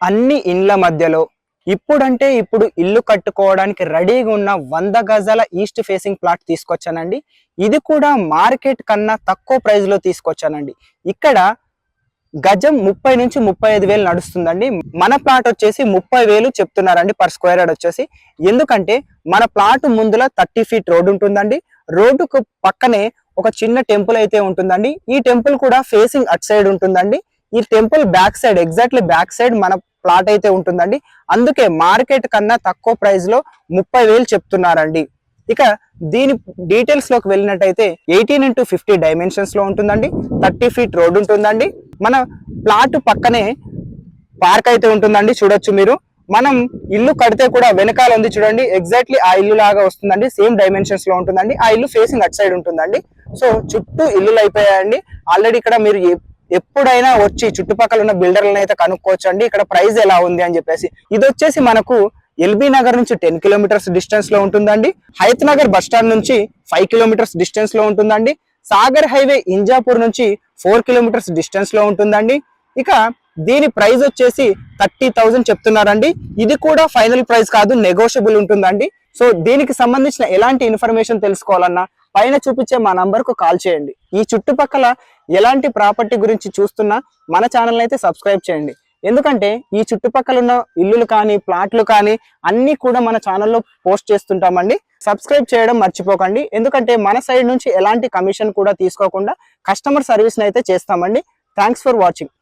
అన్ని ఇండ్ల మధ్యలో ఇప్పుడంటే ఇప్పుడు ఇల్లు కట్టుకోవడానికి రెడీగా ఉన్న 100 గజాల ఈస్ట్ ఫేసింగ్ ప్లాట్ తీసుకొచ్చానండి. ఇది కూడా మార్కెట్ కన్నా తక్కువ ప్రైస్ లో తీసుకొచ్చానండి. ఇక్కడ గజం 30 నుంచి 35 వేలు నడుస్తుందండి. మన ప్లాట్ వచ్చేసి 30,000 చెప్తున్నారండి పర్ స్క్వేర్ యార్డ్ వచ్చేసి. ఎందుకంటే మన ప్లాట్ ముందుల 30 ఫీట్ రోడ్ ఉంటుందండి. రోడ్డుకు పక్కనే ఒక చిన్న టెంపుల్ అయితే ఉంటుందండి. ఈ టెంపుల్ కూడా ఫేసింగ్ అట్ సైడ్ ఉంటుందండి. ఈ temple back side, exactly back side మన ప్లాట్ అయితే ఉంటుందండి. అందుకే మార్కెట్ కన్నా తక్కువ ప్రైస్ లో 30,000 చెప్తున్నారండి. ఇక దీని డీటెయిల్స్ లోకి వెళ్ళినట్టయితే 18x50 డైమెన్షన్స్ లో ఉంటుందండి. 30 ఫీట్ రోడ్ ఉంటుందండి. మన ప్లాట్ పక్కనే పార్క్ అయితే ఉంటుందండి. చూడొచ్చు మీరు. మనం ఇల్లు కడితే కూడా వెనకాల ఉంది చూడండి, ఎగ్జాక్ట్లీ ఆ ఇల్లు లాగా వస్తుందండి. సేమ్ డైమెన్షన్స్ లో ఉంటుందండి. ఆ ఇల్లు ఫేసింగ్ అట్ సైడ్ ఉంటుందండి. సో చుట్టూ ఇల్లులు అయిపోయాయండి. ఆల్రెడీ ఇక్కడ మీరు ఎప్పుడైనా వచ్చి చుట్టుపక్కల ఉన్న బిల్డర్లను అయితే కనుక్కోవచ్చు అండి ఇక్కడ ప్రైస్ ఎలా ఉంది అని చెప్పేసి. ఇది వచ్చేసి మనకు ఎల్బీ నగర్ నుంచి 10 కిలోమీటర్స్ డిస్టెన్స్ లో ఉంటుందండి. హైత్ నగర్ బస్ స్టాండ్ నుంచి 5 కిలోమీటర్స్ డిస్టెన్స్ లో ఉంటుందండి. సాగర్ హైవే ఇంజాపూర్ నుంచి 4 కిలోమీటర్స్ డిస్టెన్స్ లో ఉంటుందండి. ఇక దీని ప్రైస్ వచ్చేసి 30,000 చెప్తున్నారండి. ఇది కూడా ఫైనల్ ప్రైస్ కాదు, నెగోషియబుల్ ఉంటుందండి. సో దీనికి సంబంధించిన ఎలాంటి ఇన్ఫర్మేషన్ తెలుసుకోవాలన్నా పైన చూపించే మా నంబర్ కు కాల్ చేయండి. ఈ చుట్టుపక్కల ఎలాంటి ప్రాపర్టీ గురించి చూస్తున్నా మన ఛానల్ అయితే సబ్స్క్రైబ్ చేయండి. ఎందుకంటే ఈ చుట్టుపక్కల ఉన్న ఇల్లులు కానీ ప్లాట్లు కానీ అన్ని కూడా మన ఛానల్లో పోస్ట్ చేస్తుంటామండి. సబ్స్క్రైబ్ చేయడం మర్చిపోకండి. ఎందుకంటే మన సైడ్ నుంచి ఎలాంటి కమిషన్ కూడా తీసుకోకుండా కస్టమర్ సర్వీస్ అయితే చేస్తామండి. Thanks for watching.